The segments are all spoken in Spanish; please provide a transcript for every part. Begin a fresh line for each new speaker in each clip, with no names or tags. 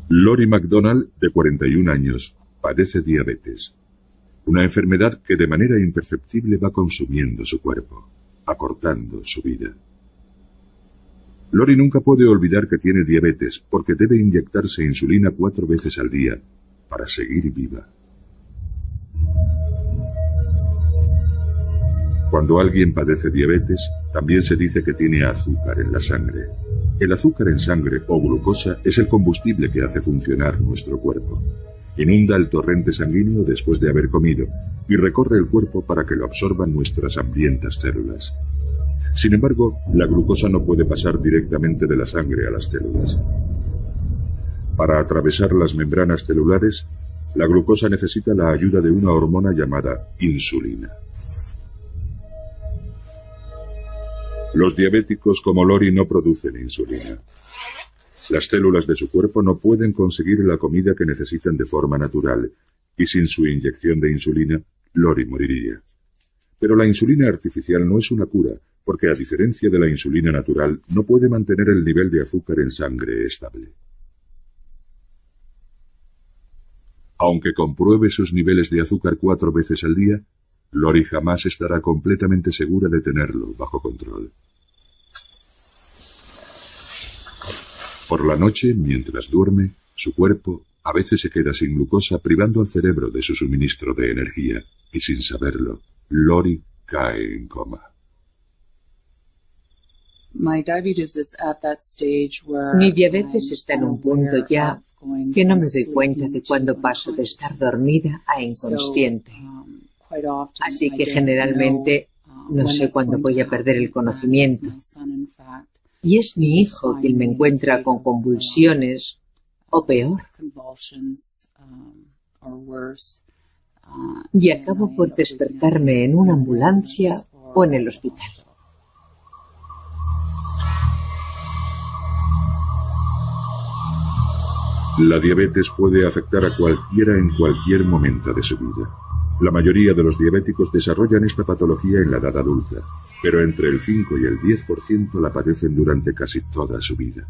Lori McDonald, de 41 años, padece diabetes. Una enfermedad que de manera imperceptible va consumiendo su cuerpo, acortando su vida. Lori nunca puede olvidar que tiene diabetes porque debe inyectarse insulina 4 veces al día para seguir viva. Cuando alguien padece diabetes, también se dice que tiene azúcar en la sangre. El azúcar en sangre o glucosa es el combustible que hace funcionar nuestro cuerpo. Inunda el torrente sanguíneo después de haber comido y recorre el cuerpo para que lo absorban nuestras hambrientas células. Sin embargo, la glucosa no puede pasar directamente de la sangre a las células. Para atravesar las membranas celulares, la glucosa necesita la ayuda de una hormona llamada insulina. Los diabéticos como Lori no producen insulina. Las células de su cuerpo no pueden conseguir la comida que necesitan de forma natural, y sin su inyección de insulina, Lori moriría. Pero la insulina artificial no es una cura, porque a diferencia de la insulina natural, no puede mantener el nivel de azúcar en sangre estable. Aunque compruebe sus niveles de azúcar 4 veces al día, Lori jamás estará completamente segura de tenerlo bajo control. Por la noche, mientras duerme, su cuerpo a veces se queda sin glucosa, privando al cerebro de su suministro de energía, y sin saberlo, Lori cae en coma.
Mi diabetes está en un punto ya que no me doy cuenta de cuándo paso de estar dormida a inconsciente. Así que generalmente no sé cuándo voy a perder el conocimiento. Y es mi hijo quien me encuentra con convulsiones, o peor. Y acabo por despertarme en una ambulancia o en el hospital.
La diabetes puede afectar a cualquiera en cualquier momento de su vida. La mayoría de los diabéticos desarrollan esta patología en la edad adulta, pero entre el 5 y el 10% la padecen durante casi toda su vida.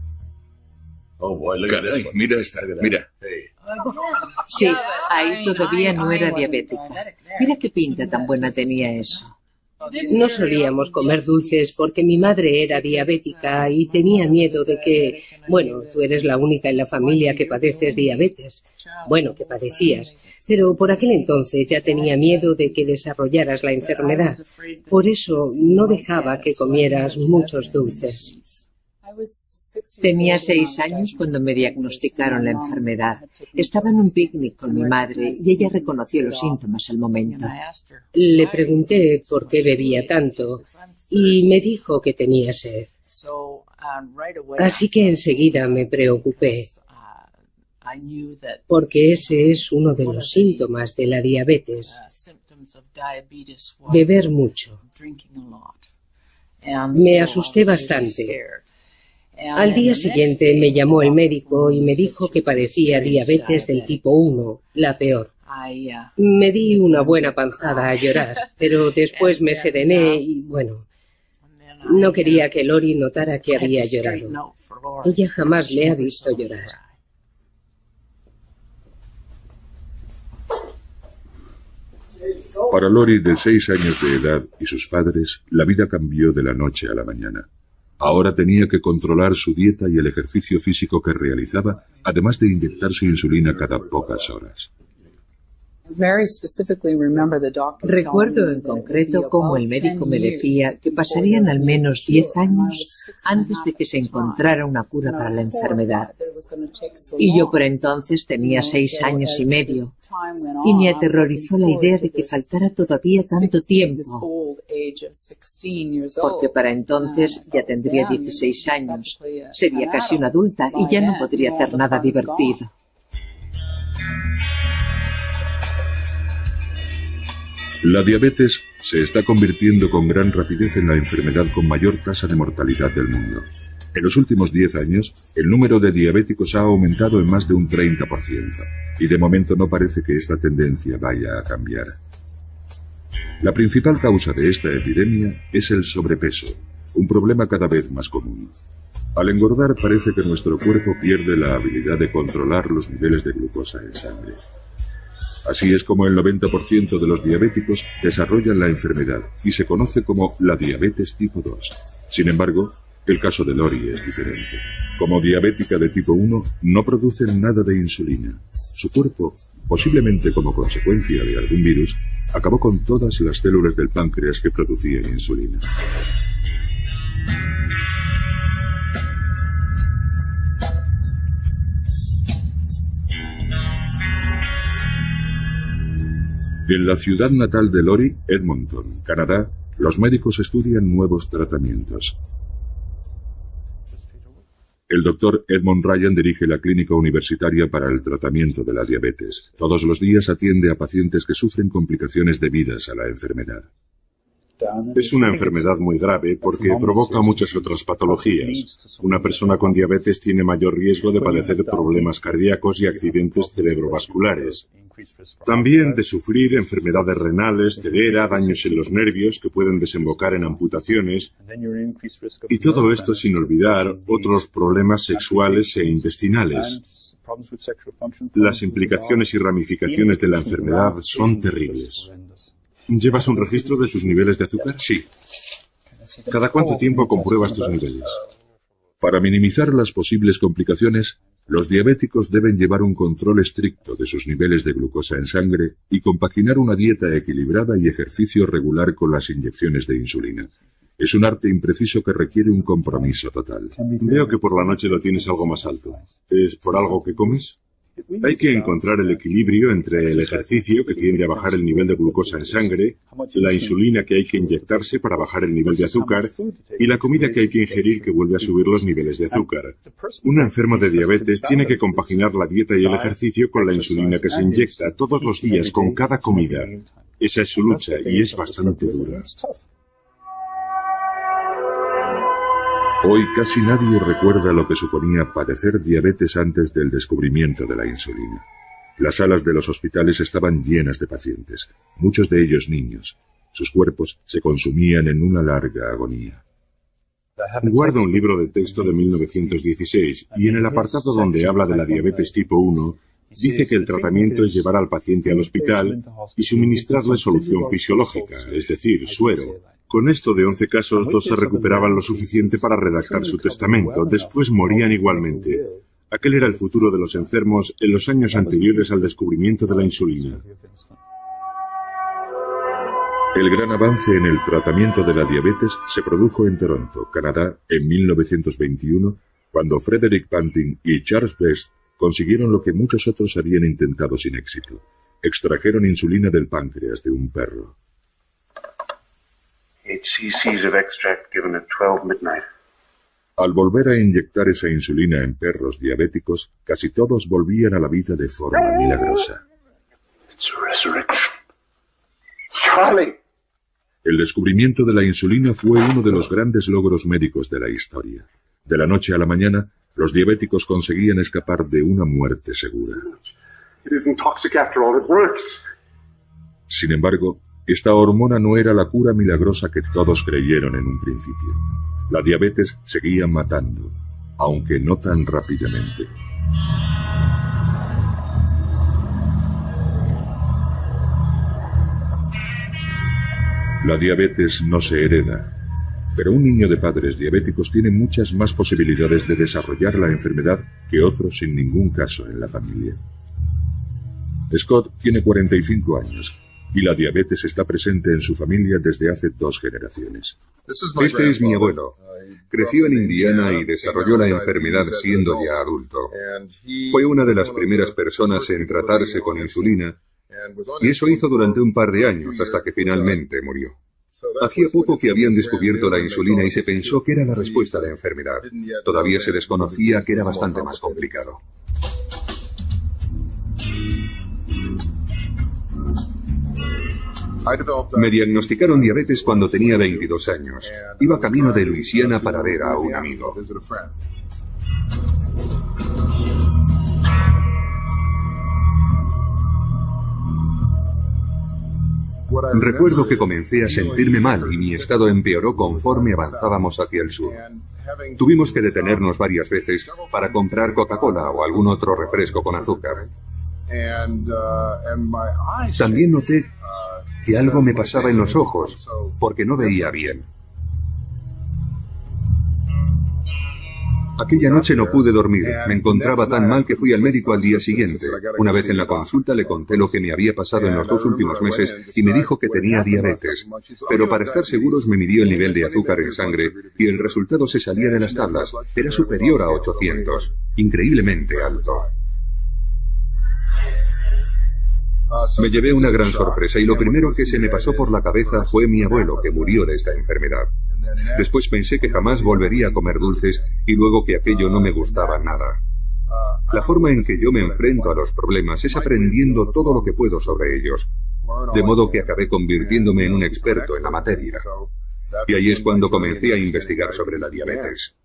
Caray, mira esta, mira.
Sí, ahí todavía no era diabética. Mira qué pinta tan buena tenía eso.
No solíamos comer dulces porque mi madre era diabética y tenía miedo de que, bueno, tú eres la única en la familia que padeces diabetes. Bueno, que padecías, pero por aquel entonces ya tenía miedo de que desarrollaras la enfermedad. Por eso no dejaba que comieras muchos dulces.
Tenía 6 años cuando me diagnosticaron la enfermedad. Estaba en un picnic con mi madre y ella reconoció los síntomas al momento.
Le pregunté por qué bebía tanto y me dijo que tenía sed. Así que enseguida me preocupé, porque ese es uno de los síntomas de la diabetes, beber mucho. Me asusté bastante. Al día siguiente me llamó el médico y me dijo que padecía diabetes del tipo 1, la peor. Me di una buena panzada a llorar, pero después me serené y, bueno, no quería que Lori notara que había llorado. Ella jamás me ha visto llorar.
Para Lori, de 6 años de edad, y sus padres, la vida cambió de la noche a la mañana. Ahora tenía que controlar su dieta y el ejercicio físico que realizaba, además de inyectarse insulina cada pocas horas.
Recuerdo en concreto cómo el médico me decía que pasarían al menos 10 años antes de que se encontrara una cura para la enfermedad. Y yo por entonces tenía 6 años y medio, y me aterrorizó la idea de que faltara todavía tanto tiempo, porque para entonces ya tendría 16 años, sería casi una adulta y ya no podría hacer nada divertido.
La diabetes se está convirtiendo con gran rapidez en la enfermedad con mayor tasa de mortalidad del mundo. En los últimos 10 años, el número de diabéticos ha aumentado en más de un 30%, y de momento no parece que esta tendencia vaya a cambiar. La principal causa de esta epidemia es el sobrepeso, un problema cada vez más común. Al engordar parece que nuestro cuerpo pierde la habilidad de controlar los niveles de glucosa en sangre. Así es como el 90% de los diabéticos desarrollan la enfermedad y se conoce como la diabetes tipo 2. Sin embargo, el caso de Lori es diferente. Como diabética de tipo 1, no produce nada de insulina. Su cuerpo, posiblemente como consecuencia de algún virus, acabó con todas las células del páncreas que producían insulina. En la ciudad natal de Lori, Edmonton, Canadá, los médicos estudian nuevos tratamientos. El doctor Edmond Ryan dirige la clínica universitaria para el tratamiento de la diabetes. Todos los días atiende a pacientes que sufren complicaciones debidas a la enfermedad.
Es una enfermedad muy grave porque provoca muchas otras patologías. Una persona con diabetes tiene mayor riesgo de padecer problemas cardíacos y accidentes cerebrovasculares. También de sufrir enfermedades renales, ceguera, daños en los nervios que pueden desembocar en amputaciones, y todo esto sin olvidar otros problemas sexuales e intestinales. Las implicaciones y ramificaciones de la enfermedad son terribles. ¿Llevas un registro de tus niveles de azúcar?
Sí.
¿Cada cuánto tiempo compruebas tus niveles?
Para minimizar las posibles complicaciones, los diabéticos deben llevar un control estricto de sus niveles de glucosa en sangre y compaginar una dieta equilibrada y ejercicio regular con las inyecciones de insulina. Es un arte impreciso que requiere un compromiso total.
Veo que por la noche lo tienes algo más alto. ¿Es por algo que comes? Hay que encontrar el equilibrio entre el ejercicio, que tiende a bajar el nivel de glucosa en sangre, la insulina que hay que inyectarse para bajar el nivel de azúcar y la comida que hay que ingerir que vuelve a subir los niveles de azúcar. Un enfermo de diabetes tiene que compaginar la dieta y el ejercicio con la insulina que se inyecta todos los días con cada comida. Esa es su lucha y es bastante dura.
Hoy casi nadie recuerda lo que suponía padecer diabetes antes del descubrimiento de la insulina. Las salas de los hospitales estaban llenas de pacientes, muchos de ellos niños. Sus cuerpos se consumían en una larga agonía.
Guardo un libro de texto de 1916 y en el apartado donde habla de la diabetes tipo 1, dice que el tratamiento es llevar al paciente al hospital y suministrarle solución fisiológica, es decir, suero. Con esto de 11 casos, 2 se recuperaban lo suficiente para redactar su testamento. Después morían igualmente. Aquel era el futuro de los enfermos en los años anteriores al descubrimiento de la insulina.
El gran avance en el tratamiento de la diabetes se produjo en Toronto, Canadá, en 1921, cuando Frederick Banting y Charles Best consiguieron lo que muchos otros habían intentado sin éxito. Extrajeron insulina del páncreas de un perro.
8 cc's of extract given at 12 midnight.
Al volver a inyectar esa insulina en perros diabéticos, casi todos volvían a la vida de forma milagrosa.
It's a resurrection. Charlie!
El descubrimiento de la insulina fue uno de los grandes logros médicos de la historia. De la noche a la mañana, los diabéticos conseguían escapar de una muerte segura.
It isn't toxic after all, it works.
Sin embargo, esta hormona no era la cura milagrosa que todos creyeron en un principio. La diabetes seguía matando, aunque no tan rápidamente. La diabetes no se hereda, pero un niño de padres diabéticos tiene muchas más posibilidades de desarrollar la enfermedad que otros sin ningún caso en la familia. Scott tiene 45 años. Y la diabetes está presente en su familia desde hace 2 generaciones.
Este es mi abuelo. Creció en Indiana y desarrolló la enfermedad siendo ya adulto. Fue una de las primeras personas en tratarse con insulina, y eso hizo durante un par de años hasta que finalmente murió. Hacía poco que habían descubierto la insulina y se pensó que era la respuesta a la enfermedad. Todavía se desconocía que era bastante más complicado. Me diagnosticaron diabetes cuando tenía 22 años. Iba camino de Luisiana para ver a un amigo. Recuerdo que comencé a sentirme mal y mi estado empeoró conforme avanzábamos hacia el sur. Tuvimos que detenernos varias veces para comprar Coca-Cola o algún otro refresco con azúcar. También noté que algo me pasaba en los ojos, porque no veía bien. Aquella noche no pude dormir. Me encontraba tan mal que fui al médico al día siguiente. Una vez en la consulta le conté lo que me había pasado en los 2 últimos meses y me dijo que tenía diabetes. Pero para estar seguros me midió el nivel de azúcar en sangre y el resultado se salía de las tablas. Era superior a 800. Increíblemente alto. Me llevé una gran sorpresa y lo primero que se me pasó por la cabeza fue mi abuelo, que murió de esta enfermedad. Después pensé que jamás volvería a comer dulces y luego que aquello no me gustaba nada. La forma en que yo me enfrento a los problemas es aprendiendo todo lo que puedo sobre ellos, de modo que acabé convirtiéndome en un experto en la materia. Y ahí es cuando comencé a investigar sobre la diabetes.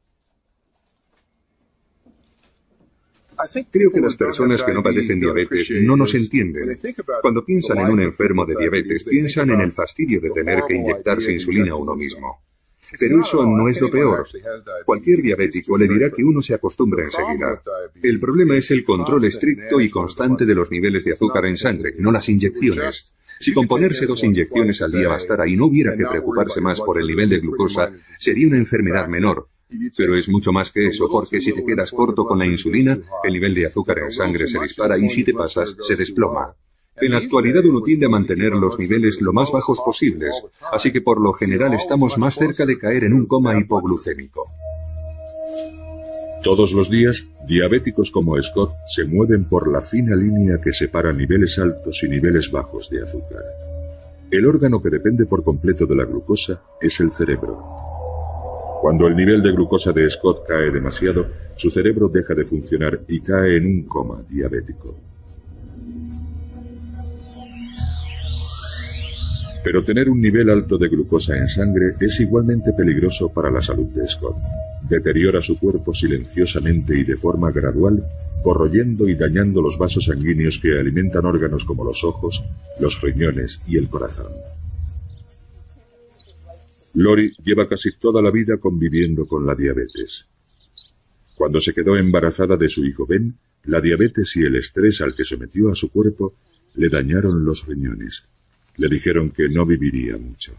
Creo que las personas que no padecen diabetes no nos entienden. Cuando piensan en un enfermo de diabetes, piensan en el fastidio de tener que inyectarse insulina a uno mismo. Pero eso no es lo peor. Cualquier diabético le dirá que uno se acostumbra enseguida. El problema es el control estricto y constante de los niveles de azúcar en sangre, no las inyecciones. Si con ponerse 2 inyecciones al día bastara y no hubiera que preocuparse más por el nivel de glucosa, sería una enfermedad menor. Pero es mucho más que eso, porque si te quedas corto con la insulina, el nivel de azúcar en sangre se dispara y si te pasas, se desploma. En la actualidad uno tiende a mantener los niveles lo más bajos posibles, así que por lo general estamos más cerca de caer en un coma hipoglucémico.
Todos los días, diabéticos como Scott se mueven por la fina línea que separa niveles altos y niveles bajos de azúcar. El órgano que depende por completo de la glucosa es el cerebro. Cuando el nivel de glucosa de Scott cae demasiado, su cerebro deja de funcionar y cae en un coma diabético. Pero tener un nivel alto de glucosa en sangre es igualmente peligroso para la salud de Scott. Deteriora su cuerpo silenciosamente y de forma gradual, corroyendo y dañando los vasos sanguíneos que alimentan órganos como los ojos, los riñones y el corazón. Lori lleva casi toda la vida conviviendo con la diabetes. Cuando se quedó embarazada de su hijo Ben, la diabetes y el estrés al que sometió a su cuerpo le dañaron los riñones. Le dijeron que no viviría mucho.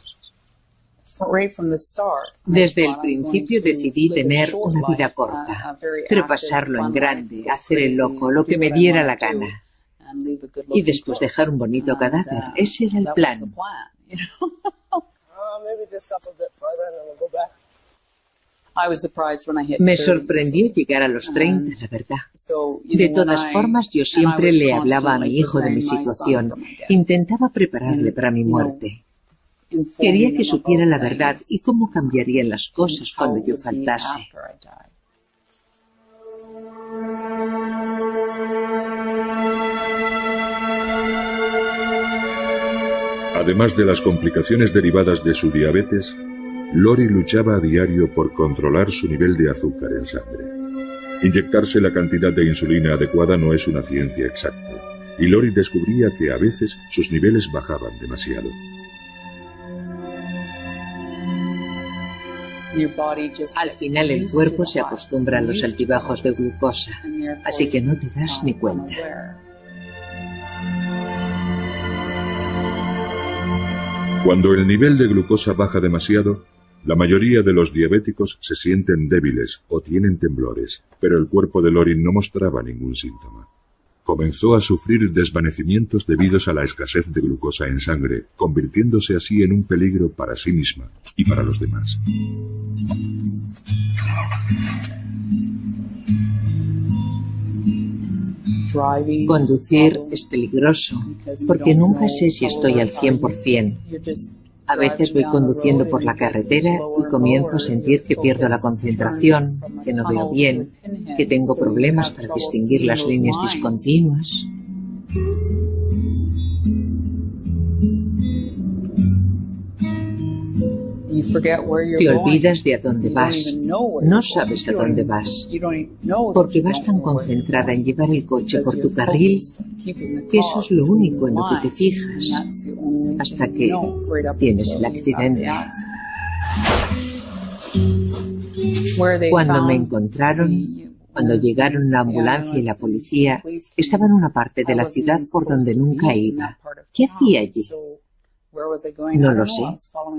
Desde el principio decidí tener una vida corta, pero pasarlo en grande, hacer el loco, lo que me diera la gana. Y después dejar un bonito cadáver. Ese era el plan. Me sorprendió llegar a los 30, la verdad. De todas formas, yo siempre le hablaba a mi hijo de mi situación. Intentaba prepararle para mi muerte. Quería que supiera la verdad y cómo cambiarían las cosas cuando yo faltase.
Además de las complicaciones derivadas de su diabetes, Lori luchaba a diario por controlar su nivel de azúcar en sangre. Inyectarse la cantidad de insulina adecuada no es una ciencia exacta, y Lori descubría que a veces sus niveles bajaban demasiado.
Al final el cuerpo se acostumbra a los altibajos de glucosa, así que no te das ni cuenta.
Cuando el nivel de glucosa baja demasiado, la mayoría de los diabéticos se sienten débiles o tienen temblores, pero el cuerpo de Lori no mostraba ningún síntoma. Comenzó a sufrir desvanecimientos debidos a la escasez de glucosa en sangre, convirtiéndose así en un peligro para sí misma y para los demás.
Conducir es peligroso, porque nunca sé si estoy al 100%. A veces voy conduciendo por la carretera y comienzo a sentir que pierdo la concentración, que no veo bien, que tengo problemas para distinguir las líneas discontinuas. Te olvidas de a dónde vas. No sabes a dónde vas, porque vas tan concentrada en llevar el coche por tu carril que eso es lo único en lo que te fijas, hasta que tienes el accidente. Cuando me encontraron, cuando llegaron la ambulancia y la policía, estaba en una parte de la ciudad por donde nunca iba. ¿Qué hacía allí? No lo sé.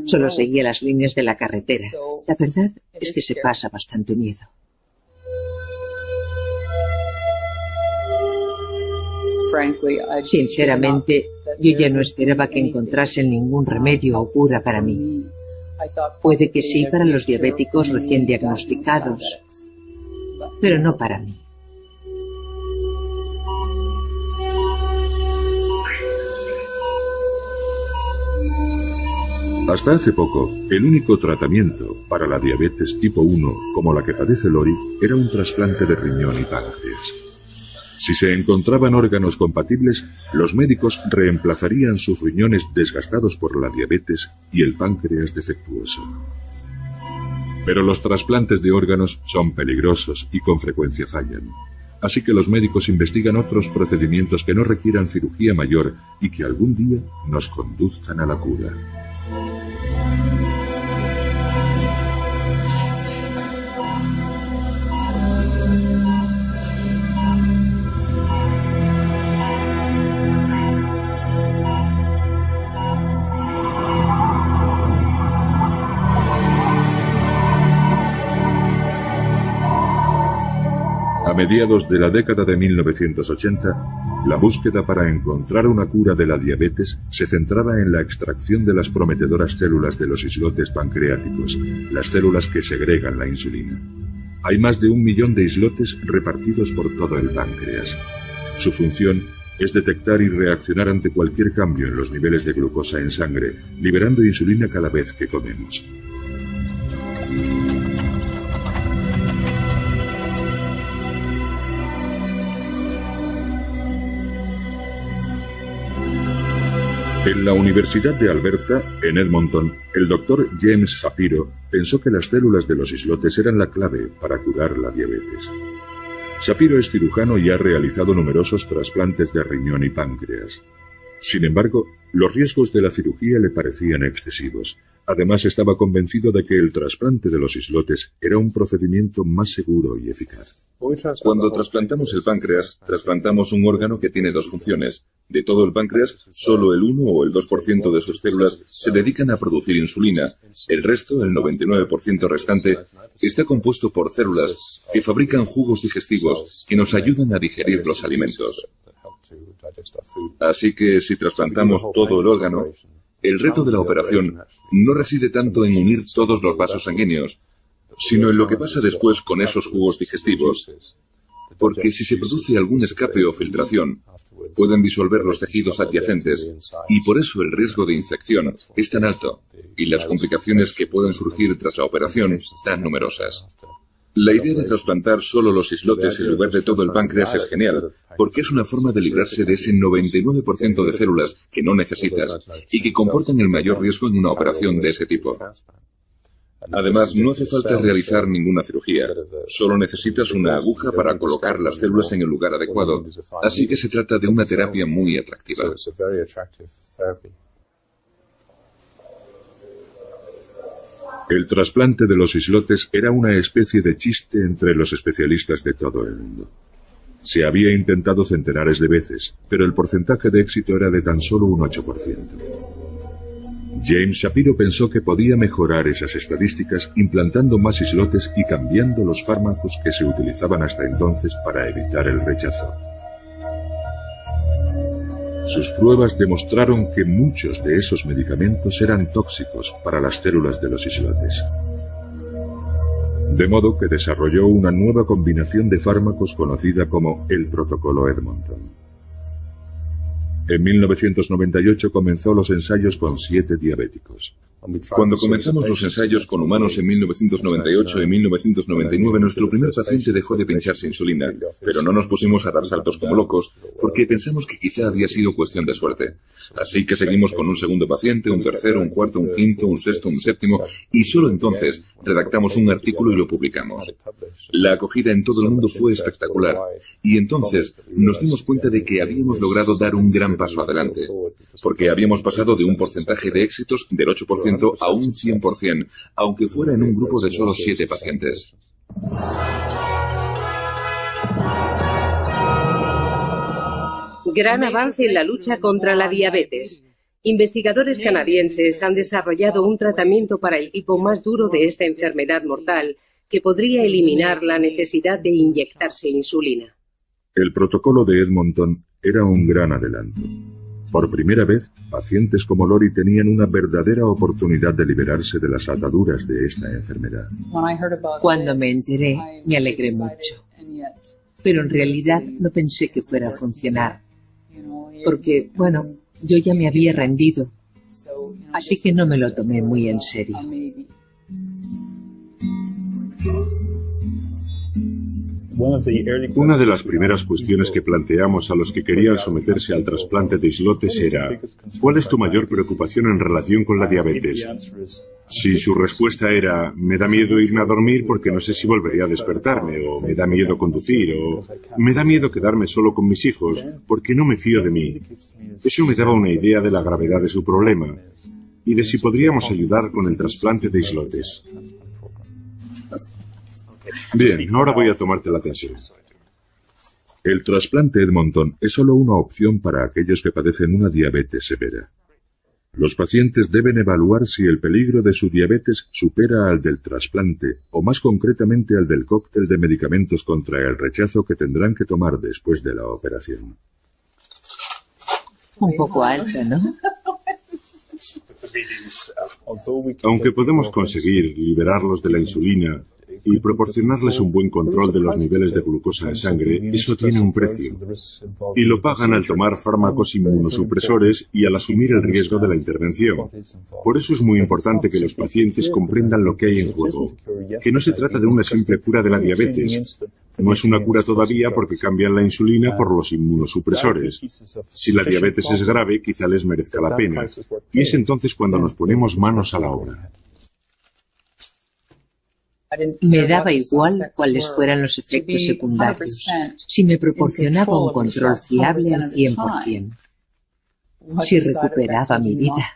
Solo seguía las líneas de la carretera. La verdad es que se pasa bastante miedo. Sinceramente, yo ya no esperaba que encontrasen ningún remedio o cura para mí. Puede que sí para los diabéticos recién diagnosticados, pero no para mí.
Hasta hace poco, el único tratamiento para la diabetes tipo 1, como la que padece Lori, era un trasplante de riñón y páncreas. Si se encontraban órganos compatibles, los médicos reemplazarían sus riñones desgastados por la diabetes y el páncreas defectuoso. Pero los trasplantes de órganos son peligrosos y con frecuencia fallan. Así que los médicos investigan otros procedimientos que no requieran cirugía mayor y que algún día nos conduzcan a la cura. A mediados de la década de 1980, la búsqueda para encontrar una cura de la diabetes se centraba en la extracción de las prometedoras células de los islotes pancreáticos, las células que segregan la insulina. Hay más de 1 millón de islotes repartidos por todo el páncreas. Su función es detectar y reaccionar ante cualquier cambio en los niveles de glucosa en sangre, liberando insulina cada vez que comemos. En la Universidad de Alberta, en Edmonton, el doctor James Shapiro pensó que las células de los islotes eran la clave para curar la diabetes. Shapiro es cirujano y ha realizado numerosos trasplantes de riñón y páncreas. Sin embargo, los riesgos de la cirugía le parecían excesivos. Además, estaba convencido de que el trasplante de los islotes era un procedimiento más seguro y eficaz.
Cuando trasplantamos el páncreas, trasplantamos un órgano que tiene dos funciones. De todo el páncreas, solo el 1 o el 2% de sus células se dedican a producir insulina. El resto, el 99% restante, está compuesto por células que fabrican jugos digestivos que nos ayudan a digerir los alimentos. Así que si trasplantamos todo el órgano, el reto de la operación no reside tanto en unir todos los vasos sanguíneos, sino en lo que pasa después con esos jugos digestivos. Porque si se produce algún escape o filtración, pueden disolver los tejidos adyacentes y por eso el riesgo de infección es tan alto y las complicaciones que pueden surgir tras la operación tan numerosas. La idea de trasplantar solo los islotes en lugar de todo el páncreas es genial, porque es una forma de librarse de ese 99% de células que no necesitas y que comportan el mayor riesgo en una operación de ese tipo. Además, no hace falta realizar ninguna cirugía, solo necesitas una aguja para colocar las células en el lugar adecuado, así que se trata de una terapia muy atractiva.
El trasplante de los islotes era una especie de chiste entre los especialistas de todo el mundo. Se había intentado centenares de veces, pero el porcentaje de éxito era de tan solo un 8%. James Shapiro pensó que podía mejorar esas estadísticas implantando más islotes y cambiando los fármacos que se utilizaban hasta entonces para evitar el rechazo. Sus pruebas demostraron que muchos de esos medicamentos eran tóxicos para las células de los islotes. De modo que desarrolló una nueva combinación de fármacos conocida como el Protocolo Edmonton. En 1998 comenzó los ensayos con 7 diabéticos.
Cuando comenzamos los ensayos con humanos en 1998 y 1999, nuestro primer paciente dejó de pincharse insulina, pero no nos pusimos a dar saltos como locos porque pensamos que quizá había sido cuestión de suerte. Así que seguimos con un segundo paciente, un tercero, un cuarto, un quinto, un sexto, un séptimo, y solo entonces redactamos un artículo y lo publicamos. La acogida en todo el mundo fue espectacular, y entonces nos dimos cuenta de que habíamos logrado dar un gran paso adelante, porque habíamos pasado de un porcentaje de éxitos del 8% a un 100%, aunque fuera en un grupo de solo 7 pacientes.
Gran avance en la lucha contra la diabetes. Investigadores canadienses han desarrollado un tratamiento para el tipo más duro de esta enfermedad mortal que podría eliminar la necesidad de inyectarse insulina.
El protocolo de Edmonton era un gran adelanto. Por primera vez, pacientes como Lori tenían una verdadera oportunidad de liberarse de las ataduras de esta enfermedad.
Cuando me enteré, me alegré mucho. Pero en realidad no pensé que fuera a funcionar. Porque, bueno, yo ya me había rendido. Así que no me lo tomé muy en serio.
Una de las primeras cuestiones que planteamos a los que querían someterse al trasplante de islotes era: ¿cuál es tu mayor preocupación en relación con la diabetes? Si su respuesta era: me da miedo irme a dormir porque no sé si volvería a despertarme, o me da miedo conducir, o me da miedo quedarme solo con mis hijos porque no me fío de mí. Eso me daba una idea de la gravedad de su problema y de si podríamos ayudar con el trasplante de islotes. Bien, ahora voy a tomarte la tensión.
El trasplante Edmonton es solo una opción para aquellos que padecen una diabetes severa. Los pacientes deben evaluar si el peligro de su diabetes supera al del trasplante, o más concretamente al del cóctel de medicamentos contra el rechazo que tendrán que tomar después de la operación.
Un poco alta, ¿no?
Aunque podemos conseguir liberarlos de la insulina y proporcionarles un buen control de los niveles de glucosa en sangre, eso tiene un precio. Y lo pagan al tomar fármacos inmunosupresores y al asumir el riesgo de la intervención. Por eso es muy importante que los pacientes comprendan lo que hay en juego, que no se trata de una simple cura de la diabetes. No es una cura todavía porque cambian la insulina por los inmunosupresores. Si la diabetes es grave, quizá les merezca la pena. Y es entonces cuando nos ponemos manos a la obra.
Me daba igual cuáles fueran los efectos secundarios, si me proporcionaba un control fiable al 100%, si recuperaba mi vida.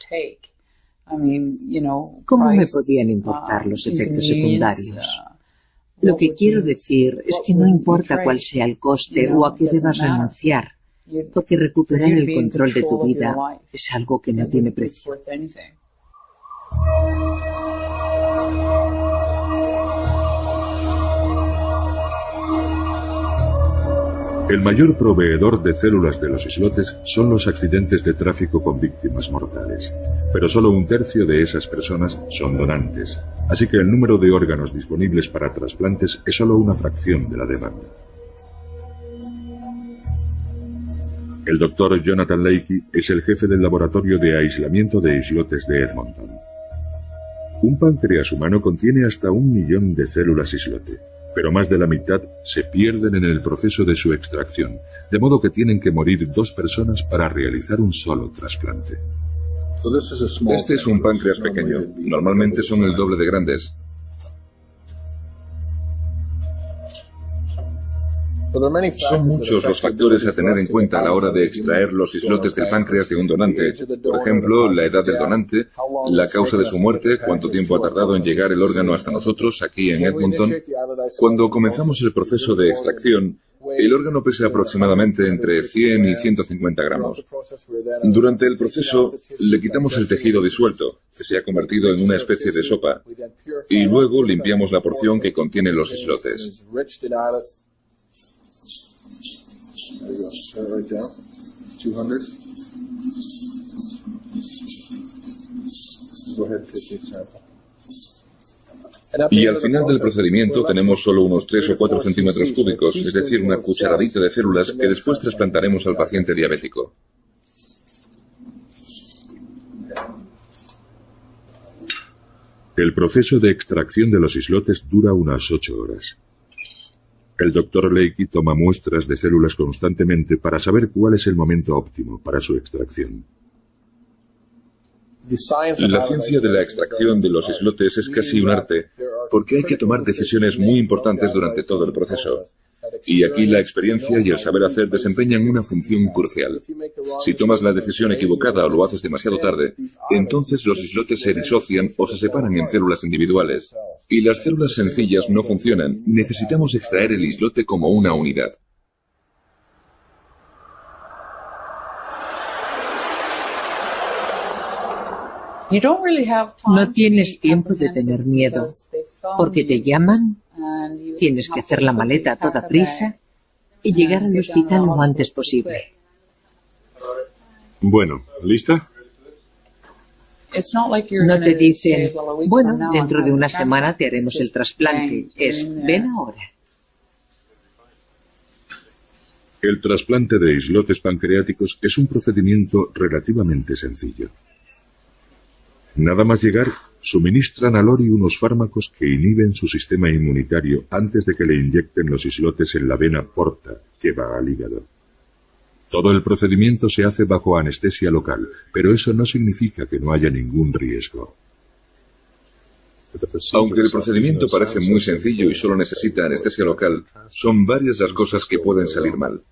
¿Cómo me podían importar los efectos secundarios? Lo que quiero decir es que no importa cuál sea el coste o a qué debas renunciar, porque recuperar el control de tu vida es algo que no tiene precio.
El mayor proveedor de células de los islotes son los accidentes de tráfico con víctimas mortales, pero solo 1/3 de esas personas son donantes, así que el número de órganos disponibles para trasplantes es solo una fracción de la demanda. El doctor Jonathan Leakey es el jefe del laboratorio de aislamiento de islotes de Edmonton. Un páncreas humano contiene hasta 1 millón de células islote, pero más de la mitad se pierden en el proceso de su extracción, de modo que tienen que morir 2 personas para realizar un solo trasplante.
Este es un páncreas pequeño. Normalmente son el doble de grandes. Son muchos los factores a tener en cuenta a la hora de extraer los islotes del páncreas de un donante. Por ejemplo, la edad del donante, la causa de su muerte, cuánto tiempo ha tardado en llegar el órgano hasta nosotros, aquí en Edmonton. Cuando comenzamos el proceso de extracción, el órgano pesa aproximadamente entre 100 y 150 gramos. Durante el proceso, le quitamos el tejido disuelto, que se ha convertido en una especie de sopa, y luego limpiamos la porción que contiene los islotes. Y al final del procedimiento tenemos solo unos 3 o 4 centímetros cúbicos, es decir, una cucharadita de células que después trasplantaremos al paciente diabético.
El proceso de extracción de los islotes dura unas 8 horas. El Dr. Leakey toma muestras de células constantemente para saber cuál es el momento óptimo para su extracción.
La ciencia de la extracción de los islotes es casi un arte, porque hay que tomar decisiones muy importantes durante todo el proceso. Y aquí la experiencia y el saber hacer desempeñan una función crucial. Si tomas la decisión equivocada o lo haces demasiado tarde, entonces los islotes se disocian o se separan en células individuales. Y las células sencillas no funcionan. Necesitamos extraer el islote como una unidad.
No tienes tiempo de tener miedo, porque te llaman, tienes que hacer la maleta a toda prisa y llegar al hospital lo antes posible.
Bueno, ¿lista?
No te dicen, bueno, dentro de una semana te haremos el trasplante. Es, ven ahora.
El trasplante de islotes pancreáticos es un procedimiento relativamente sencillo. Nada más llegar, suministran a Lori unos fármacos que inhiben su sistema inmunitario antes de que le inyecten los islotes en la vena porta que va al hígado. Todo el procedimiento se hace bajo anestesia local, pero eso no significa que no haya ningún riesgo.
Aunque el procedimiento parece muy sencillo y solo necesita anestesia local, son varias las cosas que pueden salir mal.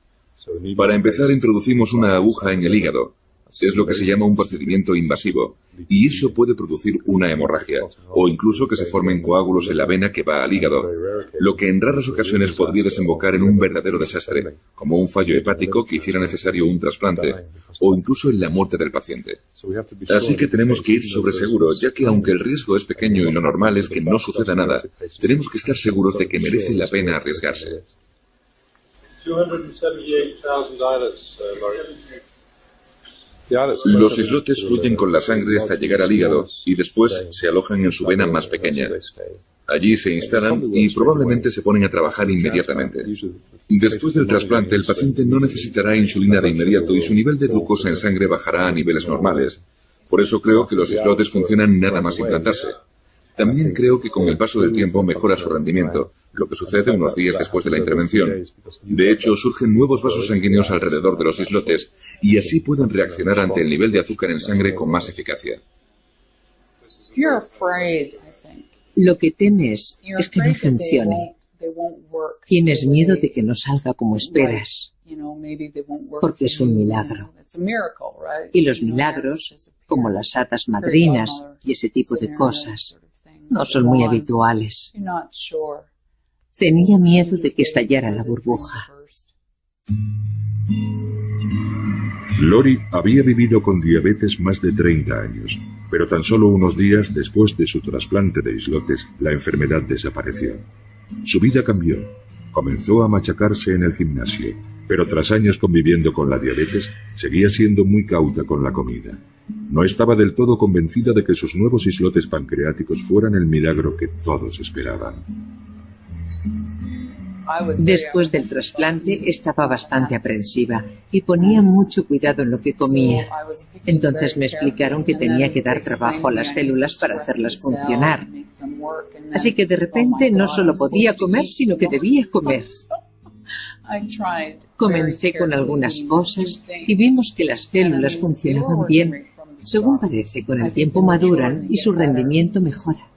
Para empezar, introducimos una aguja en el hígado. Es lo que se llama un procedimiento invasivo, y eso puede producir una hemorragia, o incluso que se formen coágulos en la vena que va al hígado, lo que en raras ocasiones podría desembocar en un verdadero desastre, como un fallo hepático que hiciera necesario un trasplante, o incluso en la muerte del paciente. Así que tenemos que ir sobre seguro, ya que aunque el riesgo es pequeño y lo normal es que no suceda nada, tenemos que estar seguros de que merece la pena arriesgarse. Los islotes fluyen con la sangre hasta llegar al hígado y después se alojan en su vena más pequeña. Allí se instalan y probablemente se ponen a trabajar inmediatamente. Después del trasplante, el paciente no necesitará insulina de inmediato y su nivel de glucosa en sangre bajará a niveles normales. Por eso creo que los islotes funcionan nada más implantarse. También creo que con el paso del tiempo mejora su rendimiento, lo que sucede unos días después de la intervención. De hecho, surgen nuevos vasos sanguíneos alrededor de los islotes y así pueden reaccionar ante el nivel de azúcar en sangre con más eficacia.
Lo que temes es que no funcione. Tienes miedo de que no salga como esperas, porque es un milagro. Y los milagros, como las hadas madrinas y ese tipo de cosas, no son muy habituales. Tenía miedo de que estallara la burbuja.
Lori había vivido con diabetes más de 30 años, pero tan solo unos días después de su trasplante de islotes, la enfermedad desapareció. Su vida cambió. Comenzó a machacarse en el gimnasio, pero tras años conviviendo con la diabetes, seguía siendo muy cauta con la comida. No estaba del todo convencida de que sus nuevos islotes pancreáticos fueran el milagro que todos esperaban.
Después del trasplante estaba bastante aprensiva y ponía mucho cuidado en lo que comía. Entonces me explicaron que tenía que dar trabajo a las células para hacerlas funcionar. Así que de repente no solo podía comer, sino que debía comer. Comencé con algunas cosas y vimos que las células funcionaban bien. Según parece, con el tiempo maduran y su rendimiento mejora.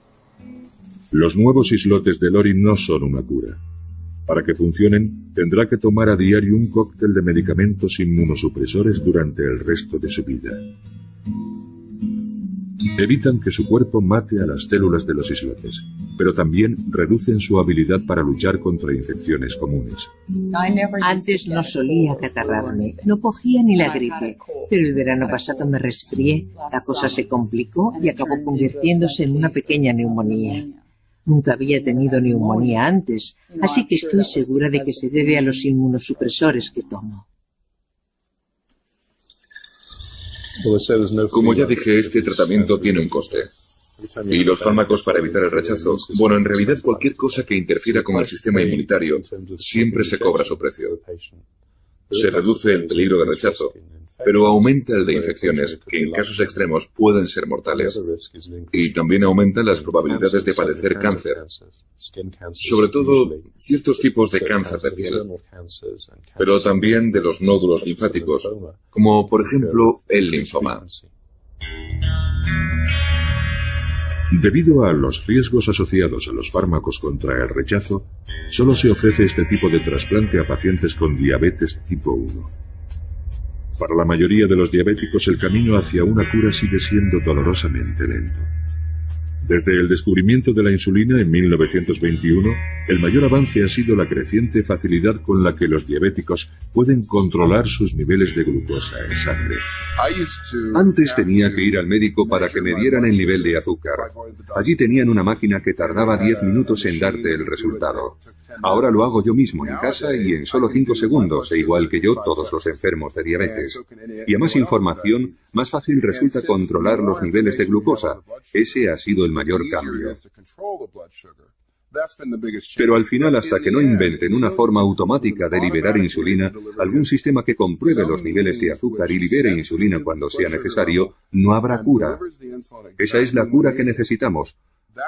Los nuevos islotes de Lori no son una cura. Para que funcionen, tendrá que tomar a diario un cóctel de medicamentos inmunosupresores durante el resto de su vida. Evitan que su cuerpo mate a las células de los islotes, pero también reducen su habilidad para luchar contra infecciones comunes.
Antes no solía acatarrarme, no cogía ni la gripe, pero el verano pasado me resfrié, la cosa se complicó y acabó convirtiéndose en una pequeña neumonía. Nunca había tenido neumonía antes, así que estoy segura de que se debe a los inmunosupresores que tomo.
Como ya dije, este tratamiento tiene un coste. Y los fármacos para evitar el rechazo, bueno, en realidad cualquier cosa que interfiera con el sistema inmunitario siempre se cobra su precio. Se reduce el peligro de rechazo, pero aumenta el de infecciones, que en casos extremos pueden ser mortales. Y también aumenta las probabilidades de padecer cáncer, sobre todo ciertos tipos de cáncer de piel, pero también de los nódulos linfáticos, como por ejemplo el linfoma.
Debido a los riesgos asociados a los fármacos contra el rechazo, solo se ofrece este tipo de trasplante a pacientes con diabetes tipo 1. Para la mayoría de los diabéticos, el camino hacia una cura sigue siendo dolorosamente lento. Desde el descubrimiento de la insulina en 1921, el mayor avance ha sido la creciente facilidad con la que los diabéticos pueden controlar sus niveles de glucosa en sangre.
Antes tenía que ir al médico para que me dieran el nivel de azúcar. Allí tenían una máquina que tardaba 10 minutos en darte el resultado. Ahora lo hago yo mismo en casa y en solo 5 segundos, e igual que yo, todos los enfermos de diabetes. Y a más información, más fácil resulta controlar los niveles de glucosa. Ese ha sido el mayor cambio. Pero al final, hasta que no inventen una forma automática de liberar insulina, algún sistema que compruebe los niveles de azúcar y libere insulina cuando sea necesario, no habrá cura. Esa es la cura que necesitamos.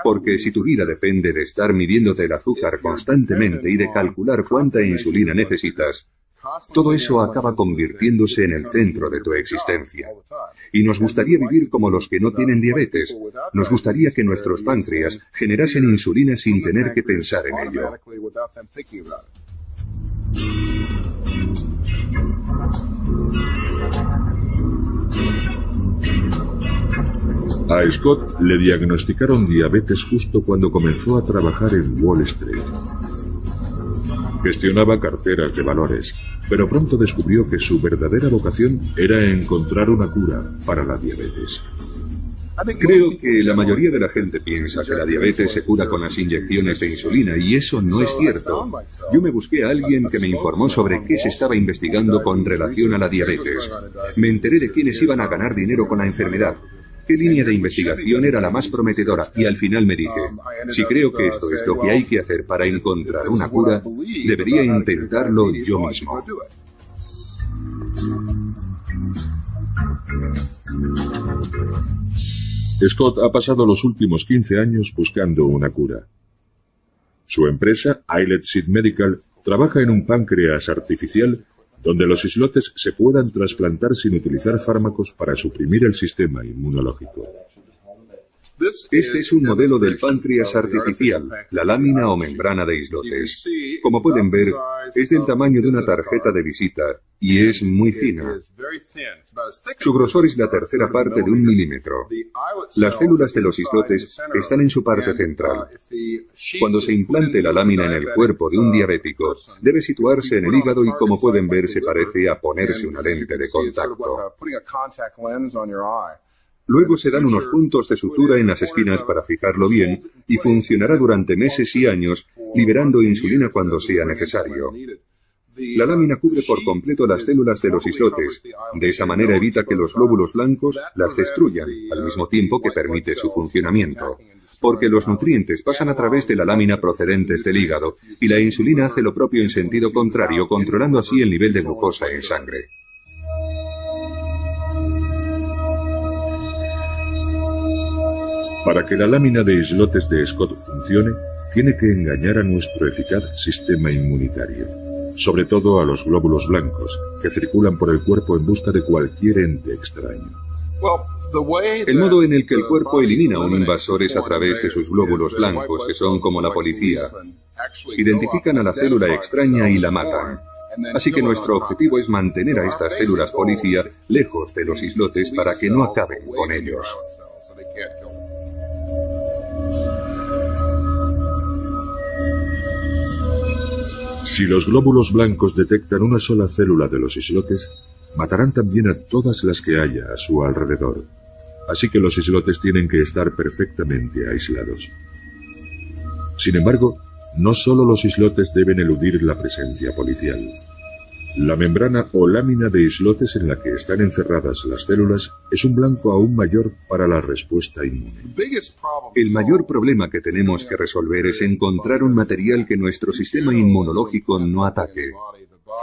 Porque si tu vida depende de estar midiéndote el azúcar constantemente y de calcular cuánta insulina necesitas, todo eso acaba convirtiéndose en el centro de tu existencia. Y nos gustaría vivir como los que no tienen diabetes. Nos gustaría que nuestros páncreas generasen insulina sin tener que pensar en ello.
A Scott le diagnosticaron diabetes justo cuando comenzó a trabajar en Wall Street. Gestionaba carteras de valores, pero pronto descubrió que su verdadera vocación era encontrar una cura para la diabetes.
Creo que la mayoría de la gente piensa que la diabetes se cura con las inyecciones de insulina, y eso no es cierto. Yo me busqué a alguien que me informó sobre qué se estaba investigando con relación a la diabetes. Me enteré de quiénes iban a ganar dinero con la enfermedad, qué línea de investigación era la más prometedora, y al final me dije, si creo que esto es lo que hay que hacer para encontrar una cura, debería intentarlo yo mismo.
Scott ha pasado los últimos 15 años buscando una cura. Su empresa, Islet Seed Medical, trabaja en un páncreas artificial donde los islotes se puedan trasplantar sin utilizar fármacos para suprimir el sistema inmunológico.
Este es un modelo del páncreas artificial, la lámina o membrana de islotes. Como pueden ver, es del tamaño de una tarjeta de visita y es muy fina. Su grosor es la tercera parte de 1 milímetro. Las células de los islotes están en su parte central. Cuando se implante la lámina en el cuerpo de un diabético, debe situarse en el hígado y, como pueden ver, se parece a ponerse una lente de contacto. Luego se dan unos puntos de sutura en las esquinas para fijarlo bien y funcionará durante meses y años, liberando insulina cuando sea necesario. La lámina cubre por completo las células de los islotes. De esa manera evita que los glóbulos blancos las destruyan, al mismo tiempo que permite su funcionamiento. Porque los nutrientes pasan a través de la lámina procedentes del hígado y la insulina hace lo propio en sentido contrario, controlando así el nivel de glucosa en sangre.
Para que la lámina de islotes de Scott funcione, tiene que engañar a nuestro eficaz sistema inmunitario, sobre todo a los glóbulos blancos, que circulan por el cuerpo en busca de cualquier ente extraño.
El modo en el que el cuerpo elimina a un invasor es a través de sus glóbulos blancos, que son como la policía. Identifican a la célula extraña y la matan. Así que nuestro objetivo es mantener a estas células policía lejos de los islotes para que no acaben con ellos.
Si los glóbulos blancos detectan una sola célula de los islotes, matarán también a todas las que haya a su alrededor. Así que los islotes tienen que estar perfectamente aislados. Sin embargo, no solo los islotes deben eludir la presencia policial. La membrana o lámina de islotes en la que están encerradas las células es un blanco aún mayor para la respuesta inmune.
El mayor problema que tenemos que resolver es encontrar un material que nuestro sistema inmunológico no ataque.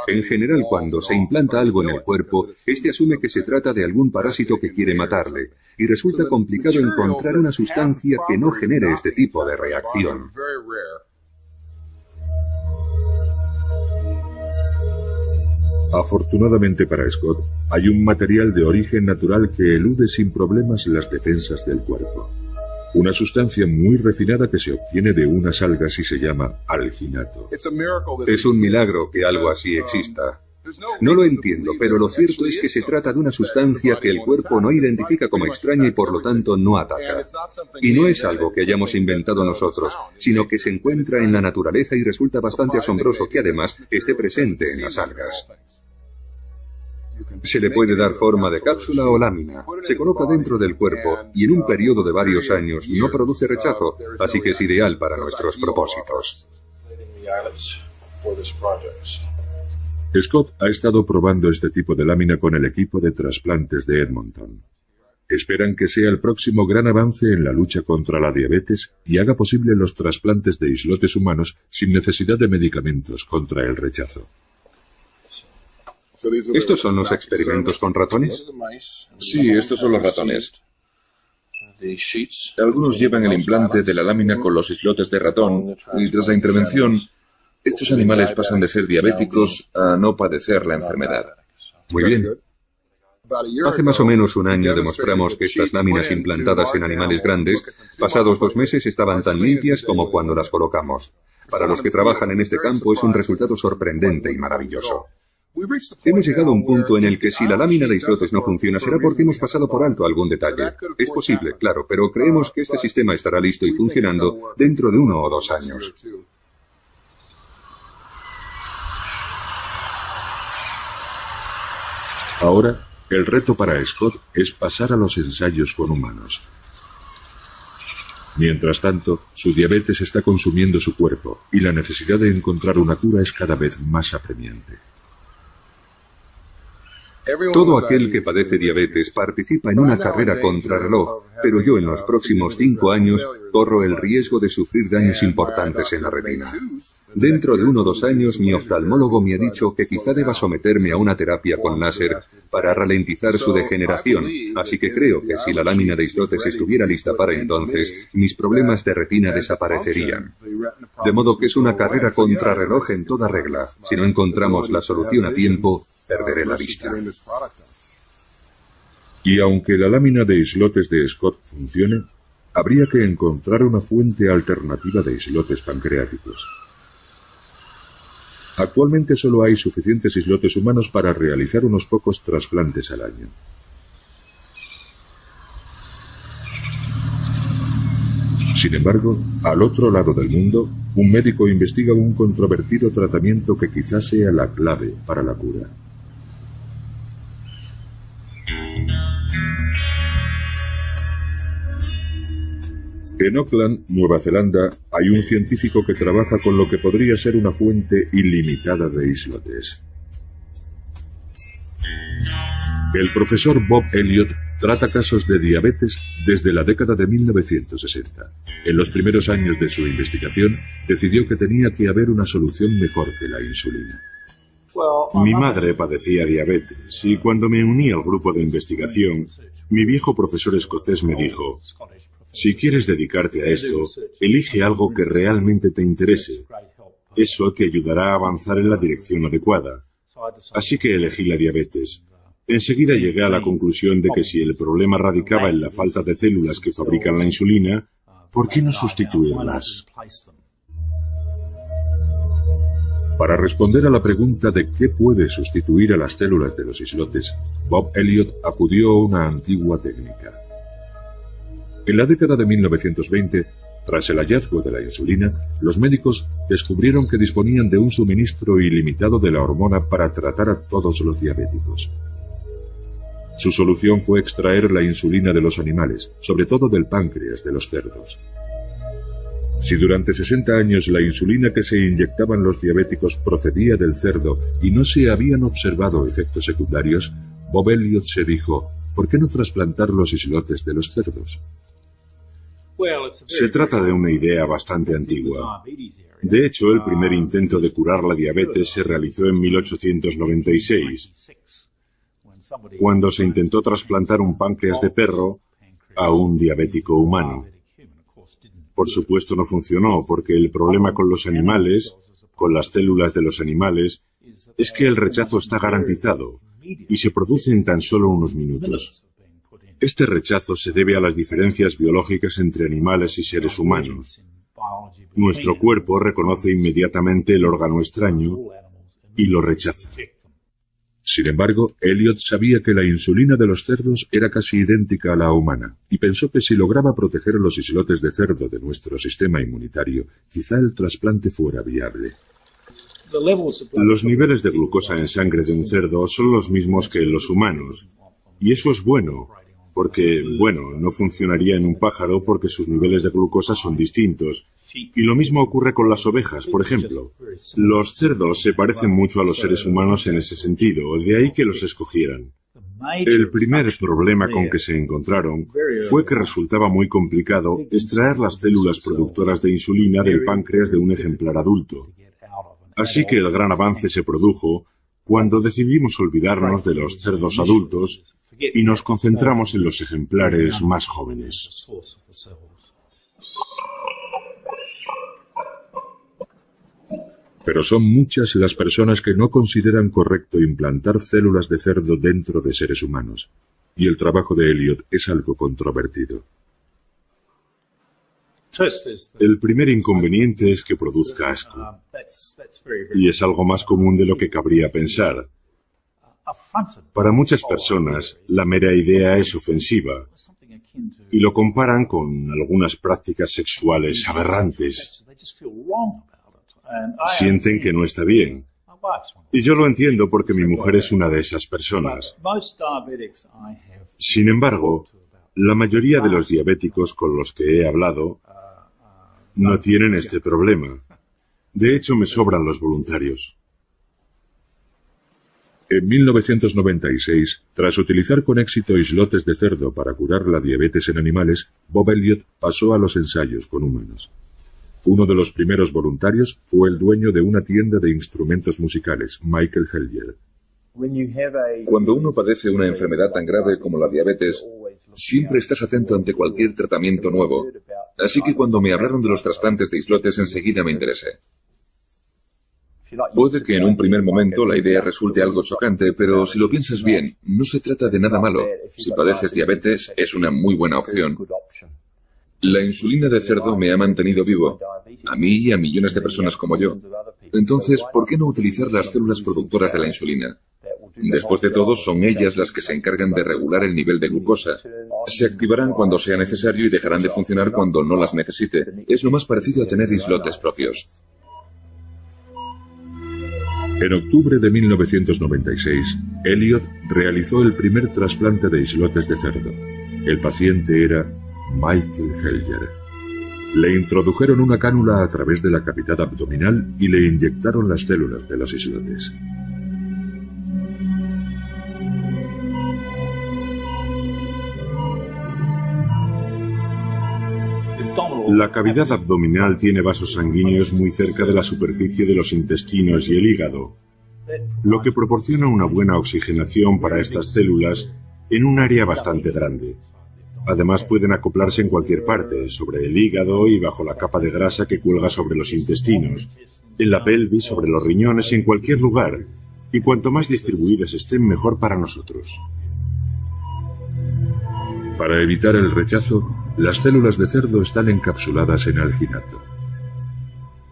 En general, cuando se implanta algo en el cuerpo, este asume que se trata de algún parásito que quiere matarle, y resulta complicado encontrar una sustancia que no genere este tipo de reacción.
Afortunadamente para Scott, hay un material de origen natural que elude sin problemas las defensas del cuerpo. Una sustancia muy refinada que se obtiene de unas algas y se llama alginato.
Es un milagro que algo así exista. No lo entiendo, pero lo cierto es que se trata de una sustancia que el cuerpo no identifica como extraña y por lo tanto no ataca. Y no es algo que hayamos inventado nosotros, sino que se encuentra en la naturaleza y resulta bastante asombroso que además esté presente en las algas. Se le puede dar forma de cápsula o lámina, se coloca dentro del cuerpo y en un periodo de varios años no produce rechazo, así que es ideal para nuestros propósitos.
Scott ha estado probando este tipo de lámina con el equipo de trasplantes de Edmonton. Esperan que sea el próximo gran avance en la lucha contra la diabetes y haga posible los trasplantes de islotes humanos sin necesidad de medicamentos contra el rechazo.
¿Estos son los experimentos con ratones?
Sí, estos son los ratones. Algunos llevan el implante de la lámina con los islotes de ratón y tras la intervención, estos animales pasan de ser diabéticos a no padecer la enfermedad.
Muy bien. Hace más o menos un año demostramos que estas láminas implantadas en animales grandes, pasados 2 meses estaban tan limpias como cuando las colocamos. Para los que trabajan en este campo es un resultado sorprendente y maravilloso. Hemos llegado a un punto en el que si la lámina de islotes no funciona será porque hemos pasado por alto algún detalle. Es posible, claro, pero creemos que este sistema estará listo y funcionando dentro de 1 o 2 años.
Ahora, el reto para Scott es pasar a los ensayos con humanos. Mientras tanto, su diabetes está consumiendo su cuerpo y la necesidad de encontrar una cura es cada vez más apremiante.
Todo aquel que padece diabetes participa en una carrera contrarreloj, pero yo en los próximos 5 años corro el riesgo de sufrir daños importantes en la retina. Dentro de 1 o 2 años mi oftalmólogo me ha dicho que quizá deba someterme a una terapia con láser para ralentizar su degeneración, así que creo que si la lámina de islotes estuviera lista para entonces, mis problemas de retina desaparecerían. De modo que es una carrera contrarreloj en toda regla. Si no encontramos la solución a tiempo, perderé la vista.
Y aunque la lámina de islotes de Scott funcione, habría que encontrar una fuente alternativa de islotes pancreáticos. Actualmente solo hay suficientes islotes humanos para realizar unos pocos trasplantes al año. Sin embargo, al otro lado del mundo, un médico investiga un controvertido tratamiento que quizás sea la clave para la cura. En Auckland, Nueva Zelanda, hay un científico que trabaja con lo que podría ser una fuente ilimitada de islotes. El profesor Bob Elliott trata casos de diabetes desde la década de 1960. En los primeros años de su investigación, decidió que tenía que haber una solución mejor que la insulina.
Mi madre padecía diabetes y cuando me uní al grupo de investigación, mi viejo profesor escocés me dijo: si quieres dedicarte a esto, elige algo que realmente te interese. Eso te ayudará a avanzar en la dirección adecuada. Así que elegí la diabetes. Enseguida llegué a la conclusión de que si el problema radicaba en la falta de células que fabrican la insulina, ¿por qué no sustituirlas?
Para responder a la pregunta de qué puede sustituir a las células de los islotes, Bob Elliott acudió a una antigua técnica. En la década de 1920, tras el hallazgo de la insulina, los médicos descubrieron que disponían de un suministro ilimitado de la hormona para tratar a todos los diabéticos. Su solución fue extraer la insulina de los animales, sobre todo del páncreas de los cerdos. Si durante 60 años la insulina que se inyectaban los diabéticos procedía del cerdo y no se habían observado efectos secundarios, Bob Elliott se dijo: ¿por qué no trasplantar los islotes de los cerdos?
Se trata de una idea bastante antigua. De hecho, el primer intento de curar la diabetes se realizó en 1896, cuando se intentó trasplantar un páncreas de perro a un diabético humano. Por supuesto no funcionó, porque el problema con los animales, con las células de los animales, es que el rechazo está garantizado y se produce en tan solo unos minutos. Este rechazo se debe a las diferencias biológicas entre animales y seres humanos. Nuestro cuerpo reconoce inmediatamente el órgano extraño y lo rechaza.
Sin embargo, Elliot sabía que la insulina de los cerdos era casi idéntica a la humana, y pensó que si lograba proteger los islotes de cerdo de nuestro sistema inmunitario, quizá el trasplante fuera viable.
Los niveles de glucosa en sangre de un cerdo son los mismos que en los humanos, y eso es bueno, porque, no funcionaría en un pájaro porque sus niveles de glucosa son distintos. Y lo mismo ocurre con las ovejas, por ejemplo. Los cerdos se parecen mucho a los seres humanos en ese sentido, de ahí que los escogieran. El primer problema con que se encontraron fue que resultaba muy complicado extraer las células productoras de insulina del páncreas de un ejemplar adulto. Así que el gran avance se produjo cuando decidimos olvidarnos de los cerdos adultos y nos concentramos en los ejemplares más jóvenes.
Pero son muchas las personas que no consideran correcto implantar células de cerdo dentro de seres humanos, y el trabajo de Elliot es algo controvertido.
El primer inconveniente es que produzca asco, y es algo más común de lo que cabría pensar. Para muchas personas, la mera idea es ofensiva, y lo comparan con algunas prácticas sexuales aberrantes. Sienten que no está bien. Y yo lo entiendo porque mi mujer es una de esas personas. Sin embargo, la mayoría de los diabéticos con los que he hablado no tienen este problema. De hecho, me sobran los voluntarios.
En 1996, tras utilizar con éxito islotes de cerdo para curar la diabetes en animales, Bob Elliot pasó a los ensayos con humanos. Uno de los primeros voluntarios fue el dueño de una tienda de instrumentos musicales, Michael Hellier.
Cuando uno padece una enfermedad tan grave como la diabetes, siempre estás atento ante cualquier tratamiento nuevo. Así que cuando me hablaron de los trasplantes de islotes, enseguida me interesé. Puede que en un primer momento la idea resulte algo chocante, pero si lo piensas bien, no se trata de nada malo. Si padeces diabetes, es una muy buena opción. La insulina de cerdo me ha mantenido vivo, a mí y a millones de personas como yo. Entonces, ¿por qué no utilizar las células productoras de la insulina? Después de todo, son ellas las que se encargan de regular el nivel de glucosa. Se activarán cuando sea necesario y dejarán de funcionar cuando no las necesite. Es lo más parecido a tener islotes propios.
En octubre de 1996, Elliot realizó el primer trasplante de islotes de cerdo. El paciente era Michael Hellier. Le introdujeron una cánula a través de la cavidad abdominal y le inyectaron las células de los islotes.
La cavidad abdominal tiene vasos sanguíneos muy cerca de la superficie de los intestinos y el hígado, lo que proporciona una buena oxigenación para estas células en un área bastante grande. Además pueden acoplarse en cualquier parte, sobre el hígado y bajo la capa de grasa que cuelga sobre los intestinos, en la pelvis, sobre los riñones, en cualquier lugar, y cuanto más distribuidas estén, mejor para nosotros.
Para evitar el rechazo, las células de cerdo están encapsuladas en alginato.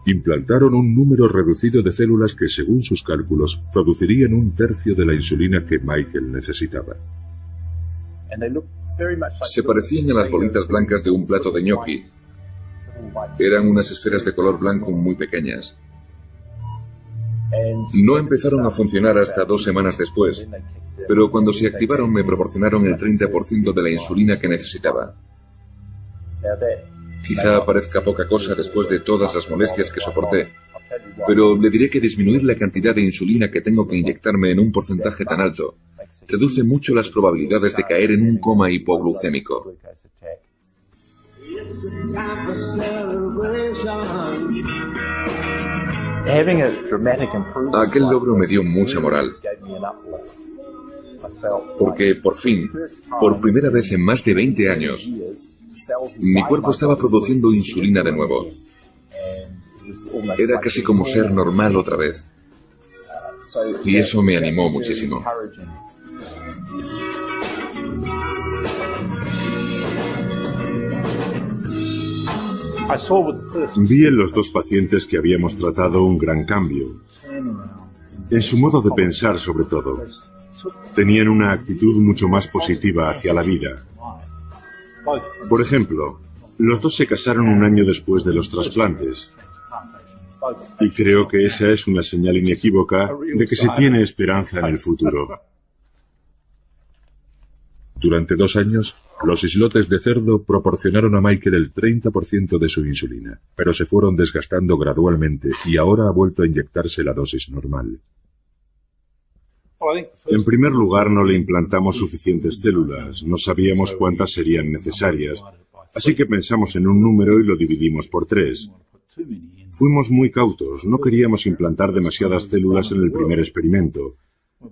Implantaron un número reducido de células que, según sus cálculos, producirían un tercio de la insulina que Michael necesitaba.
Se parecían a las bolitas blancas de un plato de ñoqui. Eran unas esferas de color blanco muy pequeñas. No empezaron a funcionar hasta 2 semanas después, pero cuando se activaron me proporcionaron el 30% de la insulina que necesitaba. Quizá parezca poca cosa después de todas las molestias que soporté, pero le diré que disminuir la cantidad de insulina que tengo que inyectarme en un porcentaje tan alto reduce mucho las probabilidades de caer en un coma hipoglucémico. Aquel logro me dio mucha moral, porque por fin, por primera vez en más de 20 años, mi cuerpo estaba produciendo insulina de nuevo. Era casi como ser normal otra vez. Y eso me animó muchísimo.
Vi en los dos pacientes que habíamos tratado un gran cambio. En su modo de pensar, sobre todo. Tenían una actitud mucho más positiva hacia la vida. Por ejemplo, los dos se casaron un año después de los trasplantes. Y creo que esa es una señal inequívoca de que se tiene esperanza en el futuro.
Durante 2 años, los islotes de cerdo proporcionaron a Michael el 30% de su insulina, pero se fueron desgastando gradualmente y ahora ha vuelto a inyectarse la dosis normal.
En primer lugar, no le implantamos suficientes células, no sabíamos cuántas serían necesarias, así que pensamos en un número y lo dividimos por 3. Fuimos muy cautos, no queríamos implantar demasiadas células en el primer experimento.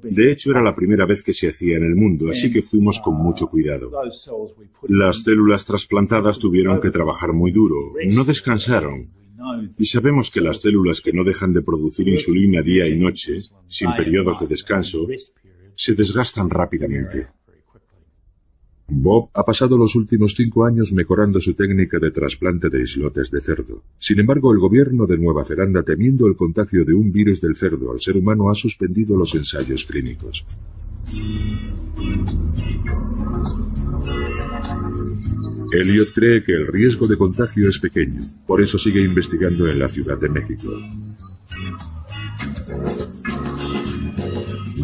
De hecho, era la primera vez que se hacía en el mundo, así que fuimos con mucho cuidado. Las células trasplantadas tuvieron que trabajar muy duro, no descansaron. Y sabemos que las células que no dejan de producir insulina día y noche, sin periodos de descanso, se desgastan rápidamente.
Bob ha pasado los últimos 5 años mejorando su técnica de trasplante de islotes de cerdo. Sin embargo, el gobierno de Nueva Zelanda, temiendo el contagio de un virus del cerdo al ser humano, ha suspendido los ensayos clínicos. Elliot cree que el riesgo de contagio es pequeño, por eso sigue investigando en la Ciudad de México.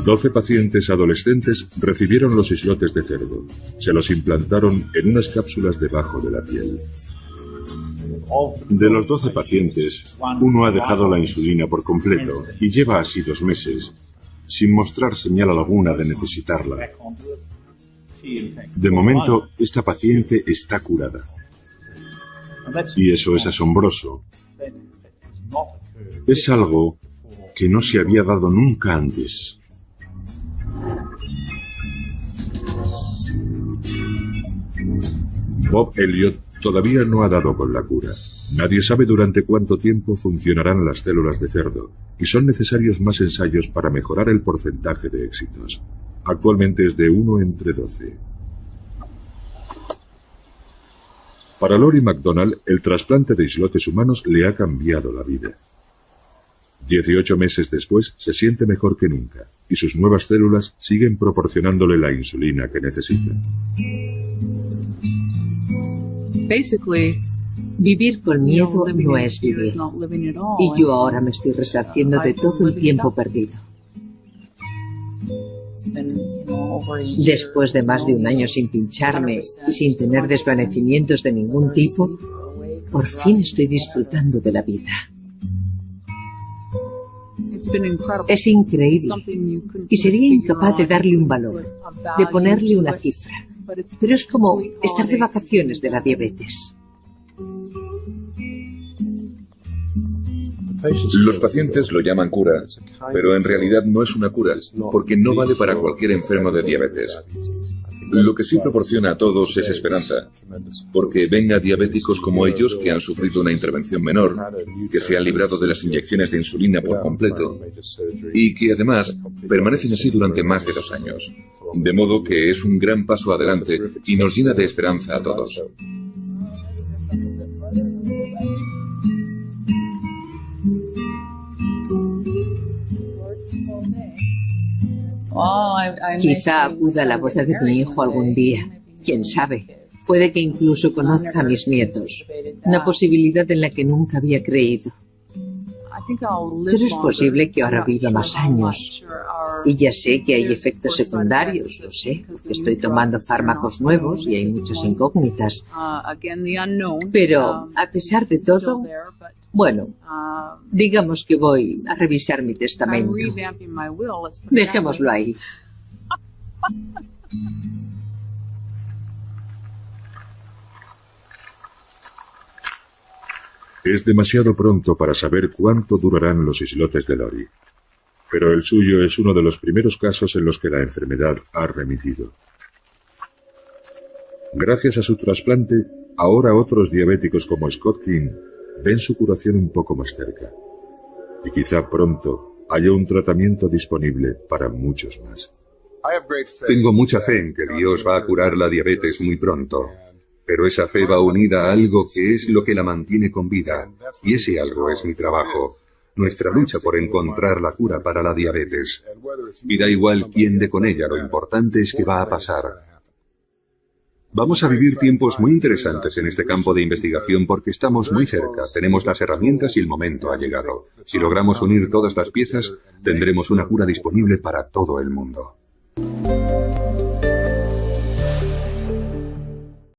12 pacientes adolescentes recibieron los islotes de cerdo. Se los implantaron en unas cápsulas debajo de la piel.
De los 12 pacientes, uno ha dejado la insulina por completo y lleva así 2 meses, sin mostrar señal alguna de necesitarla. De momento, esta paciente está curada. Y eso es asombroso. Es algo que no se había dado nunca antes.
Bob Elliot todavía no ha dado con la cura. Nadie sabe durante cuánto tiempo funcionarán las células de cerdo, y son necesarios más ensayos para mejorar el porcentaje de éxitos. Actualmente es de 1 entre 12. Para Lori McDonald, el trasplante de islotes humanos le ha cambiado la vida. 18 meses después, se siente mejor que nunca, y sus nuevas células siguen proporcionándole la insulina que necesita.
Vivir con miedo no es vivir. Y yo ahora me estoy resarciendo de todo el tiempo perdido. Después de más de 1 año sin pincharme y sin tener desvanecimientos de ningún tipo, por fin estoy disfrutando de la vida. Es increíble y sería incapaz de darle un valor, de ponerle una cifra. Pero es como estar de vacaciones de la diabetes.
Los pacientes lo llaman cura, pero en realidad no es una cura, porque no vale para cualquier enfermo de diabetes. Lo que sí proporciona a todos es esperanza, porque ven a diabéticos como ellos que han sufrido una intervención menor, que se han librado de las inyecciones de insulina por completo y que además permanecen así durante más de 2 años. De modo que es un gran paso adelante y nos llena de esperanza a todos.
Quizá acuda a la boda de mi hijo algún día. Quién sabe. Puede que incluso conozca a mis nietos. Una posibilidad en la que nunca había creído. Pero es posible que ahora viva más años. Y ya sé que hay efectos secundarios, lo sé, porque estoy tomando fármacos nuevos y hay muchas incógnitas. Pero, a pesar de todo, bueno, digamos que voy a revisar mi testamento. Dejémoslo ahí.
Es demasiado pronto para saber cuánto durarán los islotes de Lori, pero el suyo es uno de los primeros casos en los que la enfermedad ha remitido. Gracias a su trasplante, ahora otros diabéticos como Scott King ven su curación un poco más cerca. Y quizá pronto haya un tratamiento disponible para muchos más.
Tengo mucha fe en que Dios va a curar la diabetes muy pronto. Pero esa fe va unida a algo que es lo que la mantiene con vida. Y ese algo es mi trabajo. Nuestra lucha por encontrar la cura para la diabetes. Y da igual quién dé con ella, lo importante es que va a pasar. Vamos a vivir tiempos muy interesantes en este campo de investigación porque estamos muy cerca, tenemos las herramientas y el momento ha llegado. Si logramos unir todas las piezas, tendremos una cura disponible para todo el mundo.